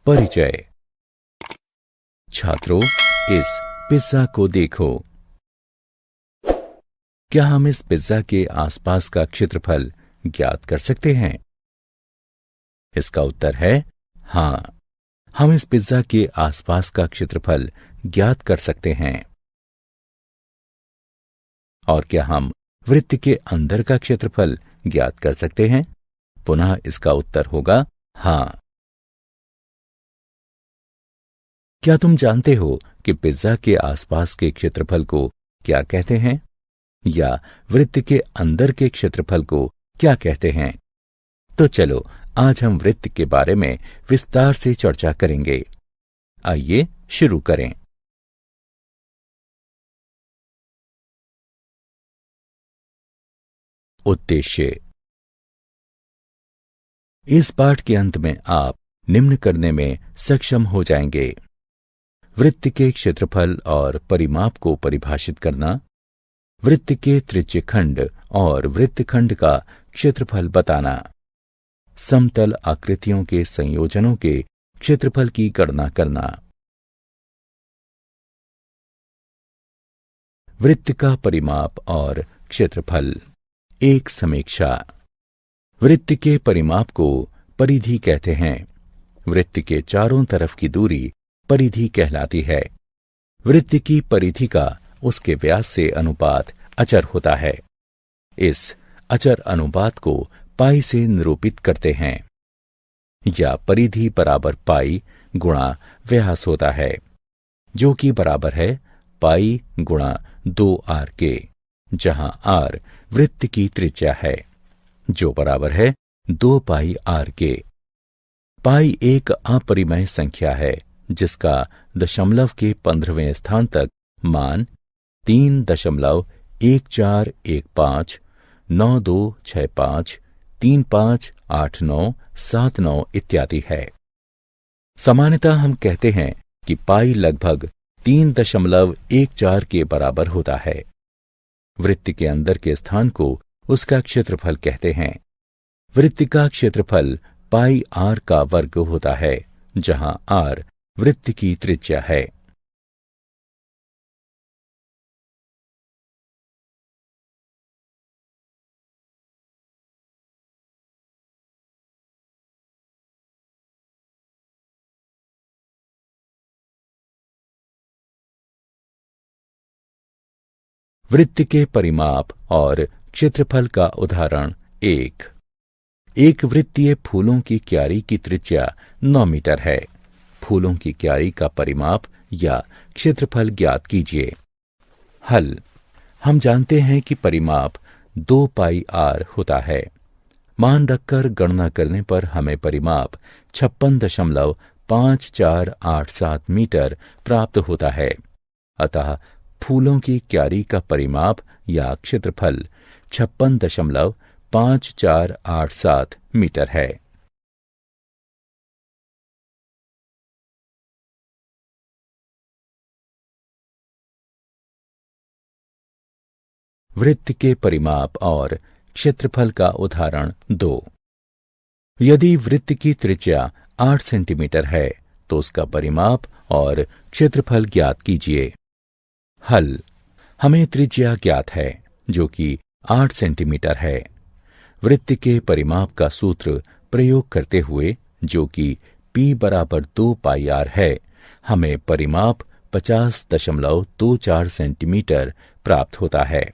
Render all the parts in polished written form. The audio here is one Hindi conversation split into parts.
परिचय। छात्रों, इस पिज्जा को देखो। क्या हम इस पिज्जा के आसपास का क्षेत्रफल ज्ञात कर सकते हैं? इसका उत्तर है हां, हम इस पिज्जा के आसपास का क्षेत्रफल ज्ञात कर सकते हैं। और क्या हम वृत्त के अंदर का क्षेत्रफल ज्ञात कर सकते हैं? पुनः इसका उत्तर होगा हां। क्या तुम जानते हो कि पिज्जा के आसपास के क्षेत्रफल को क्या कहते हैं, या वृत्त के अंदर के क्षेत्रफल को क्या कहते हैं? तो चलो आज हम वृत्त के बारे में विस्तार से चर्चा करेंगे। आइए शुरू करें। उद्देश्य। इस पाठ के अंत में आप निम्न करने में सक्षम हो जाएंगे: वृत्त के क्षेत्रफल और परिमाप को परिभाषित करना, वृत्त के त्रिज्यखंड और वृत्तखंड का क्षेत्रफल बताना, समतल आकृतियों के संयोजनों के क्षेत्रफल की गणना करना। वृत्त का परिमाप और क्षेत्रफल। एक समीक्षा। वृत्त के परिमाप को परिधि कहते हैं। वृत्त के चारों तरफ की दूरी परिधि कहलाती है। वृत्त की परिधि का उसके व्यास से अनुपात अचर होता है। इस अचर अनुपात को पाई से निरूपित करते हैं, या परिधि बराबर पाई गुणा व्यास होता है, जो कि बराबर है पाई गुणा 2r के, जहां r वृत्त की त्रिज्या है, जो बराबर है 2 पाई r के। पाई एक अपरिमेय संख्या है जिसका दशमलव के 15वें स्थान तक मान 3.1415, 9265, 358979 इत्यादि है। सामान्यतः हम कहते हैं कि पाई लगभग 3.14 के बराबर होता है। वृत्त के अंदर के स्थान को उसका क्षेत्रफल कहते हैं। वृत्त का क्षेत्रफल पाई r का वर्ग होता है, जहां r वृत्त की त्रिज्या है। वृत्त के परिमाप और क्षेत्रफल का उदाहरण। एक वृत्तीय फूलों की क्यारी की त्रिज्या 9 मीटर है। फूलों की क्यारी का परिमाप या क्षेत्रफल ज्ञात कीजिए। हल। हम जानते हैं कि परिमाप 2 पाई r होता है। मान रखकर गणना करने पर हमें परिमाप 56.5487 मीटर प्राप्त होता है। अतः फूलों की क्यारी का परिमाप या क्षेत्रफल 56.5487 मीटर है। वृत्त के परिमाप और क्षेत्रफल का उदाहरण 2। यदि वृत्त की त्रिज्या 8 सेंटीमीटर है तो उसका परिमाप और क्षेत्रफल ज्ञात कीजिए। हल। हमें त्रिज्या ज्ञात है, जो कि 8 सेंटीमीटर है। वृत्त के परिमाप का सूत्र प्रयोग करते हुए, जो कि P बराबर 2 पाई r है, हमें परिमाप 50.24 सेंटीमीटर प्राप्त होता है।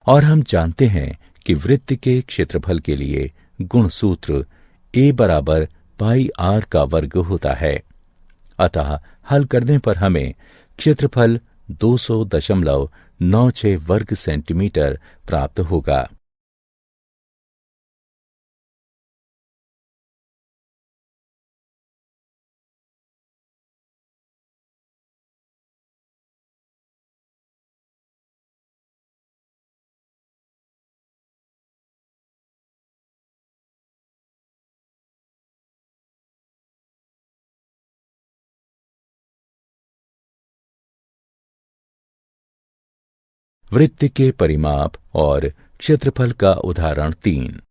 और हम जानते हैं कि वृत्त के क्षेत्रफल के लिए गुणसूत्र A बराबर पाई r का वर्ग होता है। अतः हल करने पर हमें क्षेत्रफल 200.96 वर्ग सेंटीमीटर प्राप्त होगा। वृत्त के परिमाप और क्षेत्रफल का उदाहरण 3।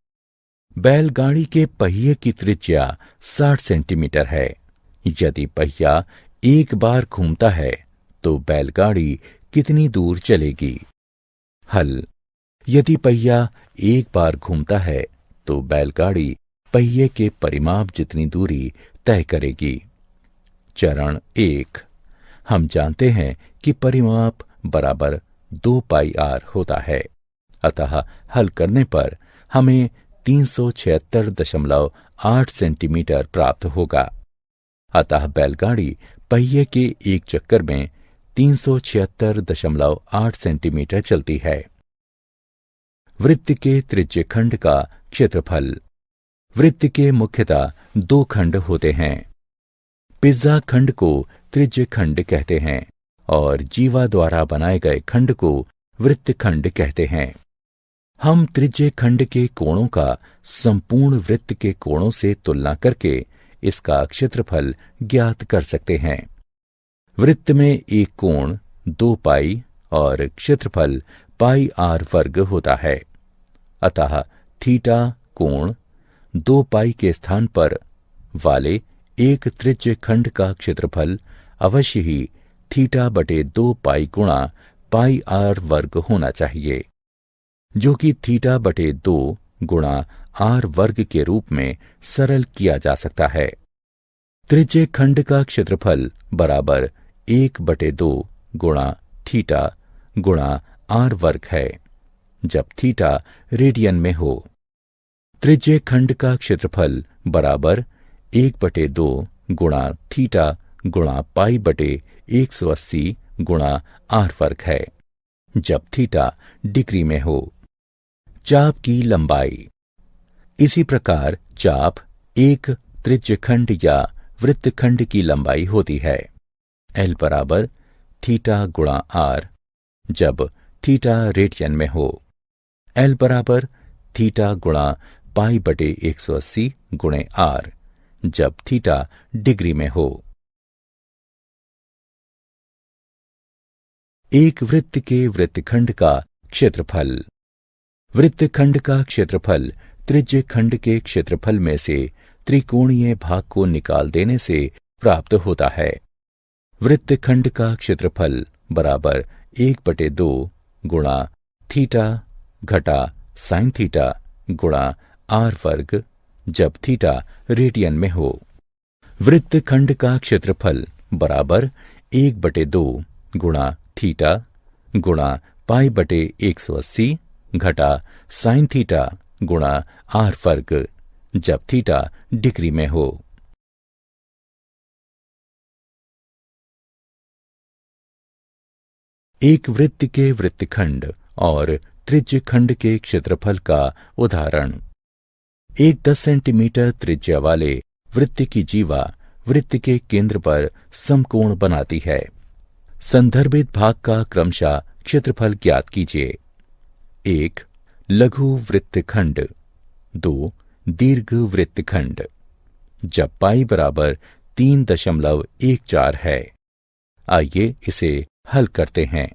बैलगाड़ी के पहिए की त्रिज्या 60 सेंटीमीटर है, यदि पहिया एक बार घूमता है तो बैलगाड़ी कितनी दूर चलेगी? हल। यदि पहिया एक बार घूमता है तो बैलगाड़ी पहिए के परिमाप जितनी दूरी तय करेगी। चरण 1। हम जानते हैं कि परिमाप बराबर 2 पाई r होता है, अतः हल करने पर हमें 376.8 सेंटीमीटर प्राप्त होगा। अतः बैलगाड़ी पहिए के एक चक्कर में 376.8 सेंटीमीटर चलती है। वृत्त के त्रिज्य खंड का क्षेत्रफल। वृत्त के मुख्यतः 2 खंड होते हैं। पिज्जा खंड को त्रिज्य खंड कहते हैं और जीवा द्वारा बनाए गए खंड को वृत्त खंड कहते हैं। हम त्रिज्य खंड के कोणों का संपूर्ण वृत्त के कोणों से तुलना करके इसका क्षेत्रफल ज्ञात कर सकते हैं। वृत्त में एक कोण 2 पाई और क्षेत्रफल पाई r वर्ग होता है, अतः थीटा कोण 2 पाई के स्थान पर वाले एक त्रिज्य खंड का क्षेत्रफल अवश्य ही थीटा बटे 2 पाई गुणा पाई r वर्ग होना चाहिए, जो कि थीटा बटे 2 गुणा r वर्ग के रूप में सरल किया जा सकता है। त्रिज्य खंड का क्षेत्रफल बराबर 1/2 गुणा थीटा गुणा r वर्ग है, जब थीटा रेडियन में हो। त्रिज्य खंड का क्षेत्रफल बराबर 1/2 गुणा थीटा गुणा पाई बटे 180 गुणा r वर्ग है, जब थीटा डिग्री में हो। चाप की लंबाई। इसी प्रकार चाप एक त्रिज्य खंड या वृत्तखंड की लंबाई होती है। L बराबर थीटा गुणा r, जब थीटा रेडियन में हो। L बराबर थीटा गुणा पाई बटे 180 गुणे r, जब थीटा डिग्री में हो। एक वृत्त के वृत्तखंड का क्षेत्रफल। वृत्तखंड का क्षेत्रफल त्रिज्य खंड के क्षेत्रफल में से त्रिकोणीय भाग को निकाल देने से प्राप्त होता है। वृत्तखंड का क्षेत्रफल बराबर 1/2 गुणा थीटा घटा साइन थीटा गुणा r वर्ग, जब थीटा रेडियन में हो। वृत्तखंड का क्षेत्रफल बराबर 1/2 गुणा थीटा गुणा पाई बटे 180 घटा साइन थीटा गुणा r वर्ग, जब थीटा डिग्री में हो। एक वृत्त के वृत्तखंड और त्रिज्य खंड के क्षेत्रफल का उदाहरण। एक 10 सेंटीमीटर त्रिज्या वाले वृत्त की जीवा वृत्त के केंद्र पर समकोण बनाती है। संदर्भित भाग का क्रमशः क्षेत्रफल ज्ञात कीजिए। 1 लघु वृत्तखंड, 2 दीर्घ वृत्तखंड, जब पाई बराबर 3.14 है। आइए इसे हल करते हैं।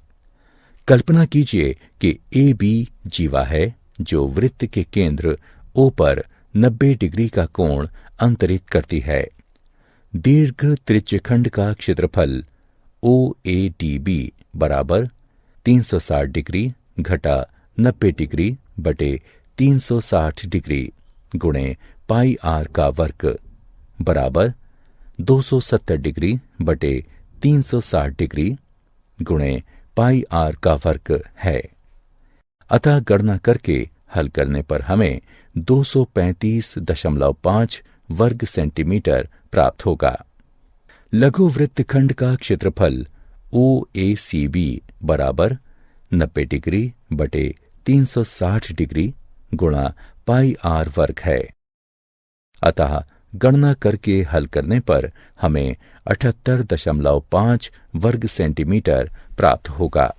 कल्पना कीजिए कि AB जीवा है जो वृत्त के केंद्र O पर 90 डिग्री का कोण अंतरित करती है। दीर्घ त्रिज्यखंड का क्षेत्रफल OADB बराबर 360 डिग्री घटा 90 डिग्री बटे 360 डिग्री गुणे पाई r का वर्ग बराबर 270 डिग्री बटे 360 डिग्री गुणे पाई r का वर्ग है। अतः गणना करके हल करने पर हमें 235.5 वर्ग सेंटीमीटर प्राप्त होगा। लघु वृत्तखंड का क्षेत्रफल OACB बराबर 90 डिग्री बटे 360 डिग्री गुणा पाई r वर्ग है। अतः गणना करके हल करने पर हमें 78.5 वर्ग सेंटीमीटर प्राप्त होगा।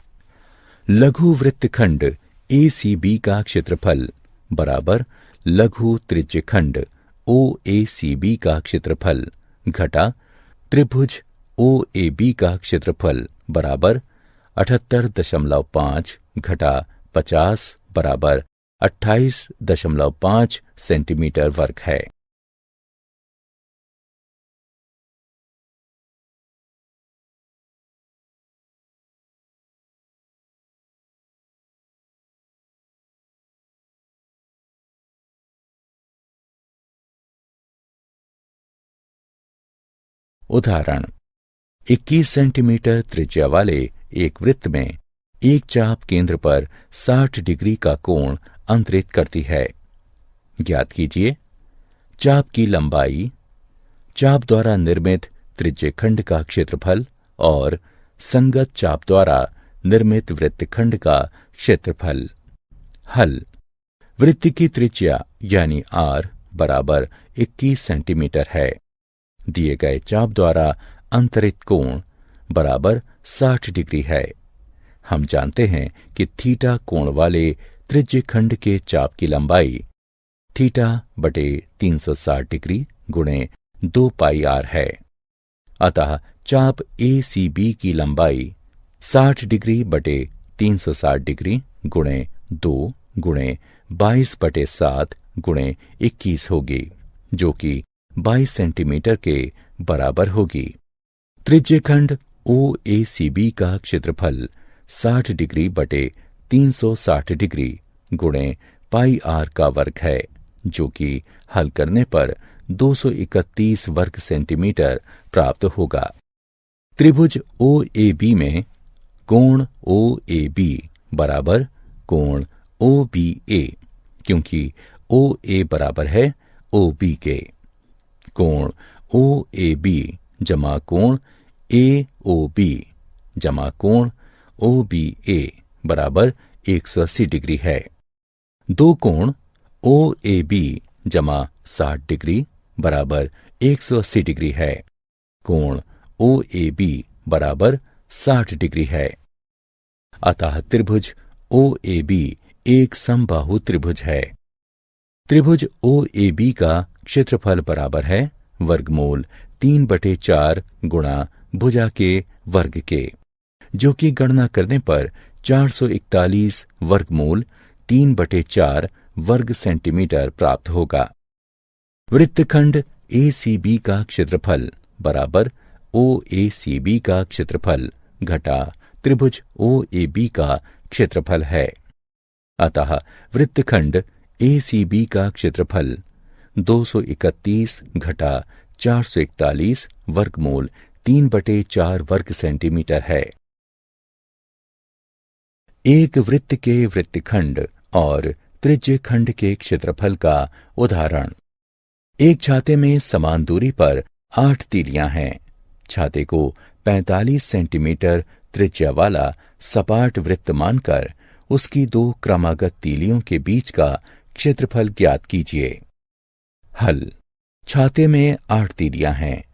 लघु वृत्तखंड ACB का क्षेत्रफल बराबर लघु त्रिज्यखंड OACB का क्षेत्रफल घटा त्रिभुज OAB का क्षेत्रफल बराबर 78.5 घटा 50 बराबर 28.5 सेंटीमीटर वर्ग है। उदाहरण, 21 सेंटीमीटर त्रिज्या वाले एक वृत्त में एक चाप केंद्र पर 60 डिग्री का कोण अंतरित करती है। ज्ञात कीजिए चाप की लंबाई, चाप द्वारा निर्मित त्रिज्यखंड का क्षेत्रफल और संगत चाप द्वारा निर्मित वृत्तखंड का क्षेत्रफल। हल। वृत्त की त्रिज्या यानी r बराबर 21 सेंटीमीटर है। दिए गए चाप द्वारा अंतरित कोण बराबर 60 डिग्री है। हम जानते हैं कि थीटा कोण वाले त्रिज्यखंड के चाप की लंबाई थीटा बटे 360 डिग्री गुणे 2 पाई r है। अतः चाप ACB की लंबाई 60 डिग्री बटे 360 डिग्री गुणे 2 गुणे 22 बटे 7 गुणे 21 होगी, जो कि 22 सेंटीमीटर के बराबर होगी। त्रिज्यखंड OACB का क्षेत्रफल 60 डिग्री बटे 360 डिग्री गुणे पाई r का वर्ग है, जो कि हल करने पर 231 वर्ग सेंटीमीटर प्राप्त होगा। त्रिभुज OAB में कोण OAB बराबर कोण OBA, क्योंकि OA बराबर है OB के। कोण OAB जमा कोण AOB जमा कोण OBA बराबर 180 डिग्री है। दो कोण OAB जमा 60 डिग्री बराबर 180 डिग्री है। कोण OAB बराबर 60 डिग्री है। अतः त्रिभुज OAB एक समबाहु त्रिभुज है। त्रिभुज OAB का क्षेत्रफल बराबर है वर्गमूल 3/4 गुणा भुजा के वर्ग के, जो कि गणना करने पर 441 वर्गमूल 3/4 वर्ग सेंटीमीटर प्राप्त होगा। वृत्तखंड ACB का क्षेत्रफल बराबर OACB का क्षेत्रफल घटा त्रिभुज OAB का क्षेत्रफल है। अतः वृत्तखंड ACB का क्षेत्रफल 231 घटा 441 वर्गमूल 3/4 वर्ग सेंटीमीटर है। एक वृत्त के वृत्तखंड और त्रिज्यखंड के क्षेत्रफल का उदाहरण। एक छाते में समान दूरी पर 8 तीलियां हैं। छाते को 45 सेंटीमीटर त्रिज्या वाला सपाट वृत्त मानकर उसकी 2 क्रमागत तीलियों के बीच का क्षेत्रफल ज्ञात कीजिए। हल। छाते में 8 तीलियां हैं।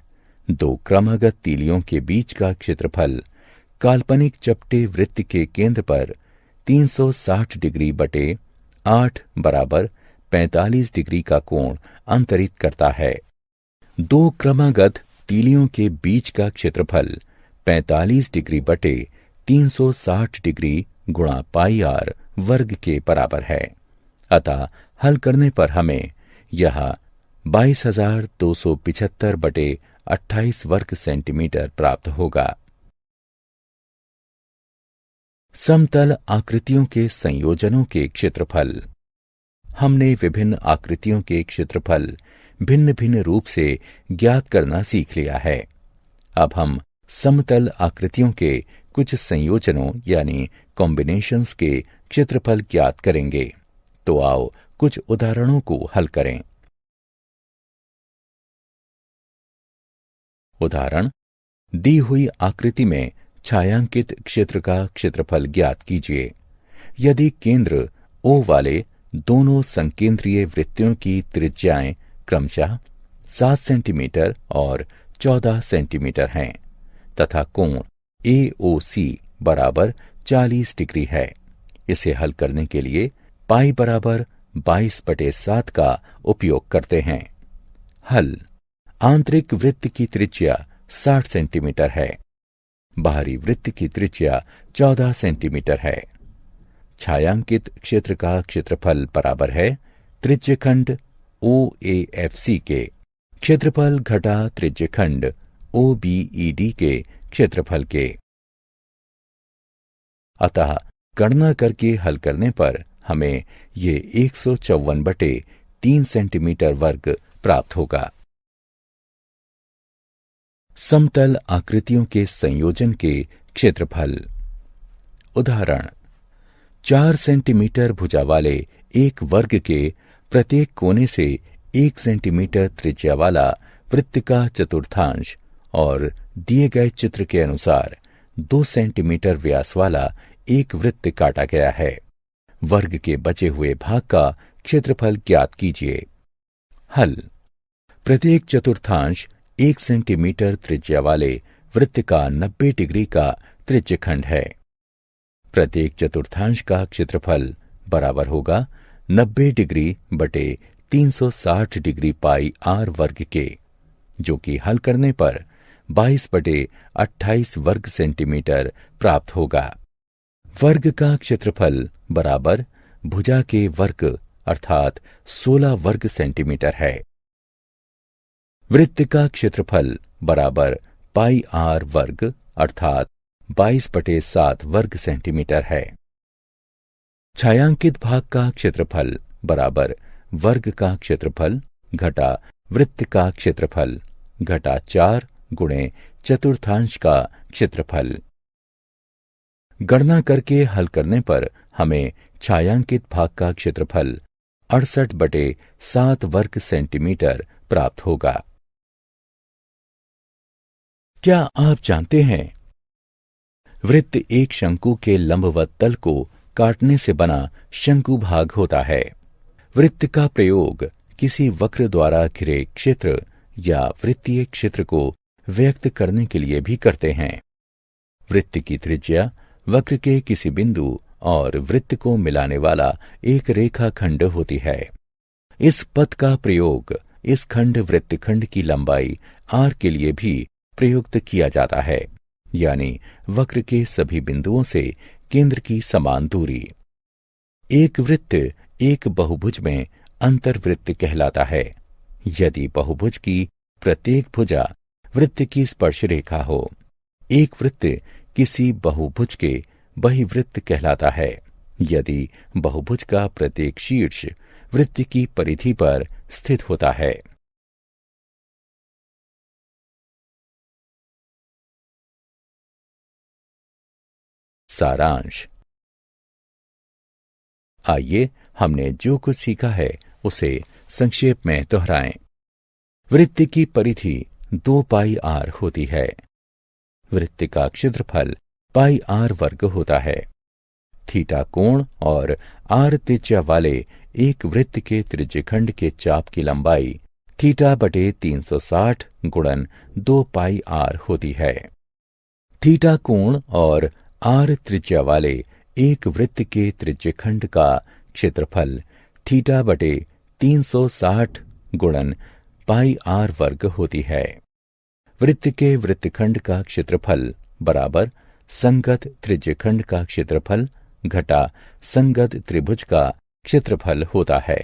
2 क्रमागत तीलियों के बीच का क्षेत्रफल काल्पनिक चपटे वृत्त के केंद्र पर 360 डिग्री बटे 8 बराबर 45 डिग्री का कोण अंतरित करता है। 2 क्रमागत तीलियों के बीच का क्षेत्रफल 45 डिग्री बटे 360 डिग्री गुणा पाई r वर्ग के बराबर है। अतः हल करने पर हमें यह 22,275 बटे 28 वर्ग सेंटीमीटर प्राप्त होगा। समतल आकृतियों के संयोजनों के क्षेत्रफल। हमने विभिन्न आकृतियों के क्षेत्रफल भिन्न भिन्न रूप से ज्ञात करना सीख लिया है। अब हम समतल आकृतियों के कुछ संयोजनों यानी कॉम्बिनेशंस के क्षेत्रफल ज्ञात करेंगे। तो आओ कुछ उदाहरणों को हल करें। उदाहरण, दी हुई आकृति में छायांकित क्षेत्र का क्षेत्रफल ज्ञात कीजिए। यदि केंद्र O वाले दोनों संकेंद्रीय वृत्तों की त्रिज्याएं क्रमशः 7 सेंटीमीटर और 14 सेंटीमीटर हैं तथा कोण AOC बराबर 40 डिग्री है, इसे हल करने के लिए पाई बराबर 22/7 का उपयोग करते हैं। हल। आंतरिक वृत्त की त्रिज्या 60 सेंटीमीटर है। बाहरी वृत्त की त्रिज्या 14 सेंटीमीटर है। छायांकित क्षेत्र का क्षेत्रफल बराबर है त्रिज्यखंड OAFC के क्षेत्रफल घटा त्रिज्यखंड OBED के क्षेत्रफल के। अतः गणना करके हल करने पर हमें ये 154/3 सेंटीमीटर वर्ग प्राप्त होगा। समतल आकृतियों के संयोजन के क्षेत्रफल। उदाहरण, 4 सेंटीमीटर भुजा वाले एक वर्ग के प्रत्येक कोने से 1 सेंटीमीटर त्रिज्या वाला वृत्त का चतुर्थांश और दिए गए चित्र के अनुसार 2 सेंटीमीटर व्यास वाला एक वृत्त काटा गया है। वर्ग के बचे हुए भाग का क्षेत्रफल ज्ञात कीजिए। हल। प्रत्येक चतुर्थांश 1 सेंटीमीटर त्रिज्या वाले वृत्त का 90 डिग्री का त्रिज्यखंड है। प्रत्येक चतुर्थांश का क्षेत्रफल बराबर होगा 90 डिग्री बटे 360 डिग्री पाई r वर्ग के, जो कि हल करने पर 22 बटे 28 वर्ग सेंटीमीटर प्राप्त होगा। वर्ग का क्षेत्रफल बराबर भुजा के वर्ग अर्थात 16 वर्ग सेंटीमीटर है। वृत्त का क्षेत्रफल बराबर पाई r वर्ग अर्थात 22 बटे 7 वर्ग सेंटीमीटर है। छायांकित भाग का क्षेत्रफल बराबर वर्ग का क्षेत्रफल घटा वृत्त का क्षेत्रफल घटा 4 गुणे चतुर्थांश का क्षेत्रफल। गणना करके हल करने पर हमें छायांकित भाग का क्षेत्रफल 68 बटे 7 वर्ग सेंटीमीटर प्राप्त होगा। क्या आप जानते हैं, वृत्त एक शंकु के लंबवत तल को काटने से बना शंकु भाग होता है। वृत्त का प्रयोग किसी वक्र द्वारा घिरे क्षेत्र या वृत्तीय क्षेत्र को व्यक्त करने के लिए भी करते हैं। वृत्त की त्रिज्या वक्र के किसी बिंदु और वृत्त को मिलाने वाला एक रेखाखंड होती है। इस पथ का प्रयोग इस खंड वृत्तखंड की लंबाई r के लिए भी प्रयुक्त किया जाता है, यानी वक्र के सभी बिंदुओं से केंद्र की समान दूरी। एक वृत्त एक बहुभुज में अंतर्वृत्त कहलाता है यदि बहुभुज की प्रत्येक भुजा वृत्त की स्पर्श रेखा हो। एक वृत्त किसी बहुभुज के बहिवृत्त कहलाता है यदि बहुभुज का प्रत्येक शीर्ष वृत्त की परिधि पर स्थित होता है। सारांश। आइए हमने जो कुछ सीखा है उसे संक्षेप में दोहराएं। वृत्त की परिधि 2 पाई r होती है। वृत्त का क्षेत्रफल पाई r वर्ग होता है। थीटा कोण और r त्रिज्या वाले एक वृत्त के त्रिज्यखंड के चाप की लंबाई थीटा बटे 360 गुणन 2 पाई r होती है। थीटा कोण और r त्रिज्या वाले एक वृत्त के त्रिज्यखंड का क्षेत्रफल थीटा बटे 360 गुणन पाई r वर्ग होती है। वृत्त के वृत्तखंड का क्षेत्रफल बराबर संगत त्रिज्यखंड का क्षेत्रफल घटा संगत त्रिभुज का क्षेत्रफल होता है।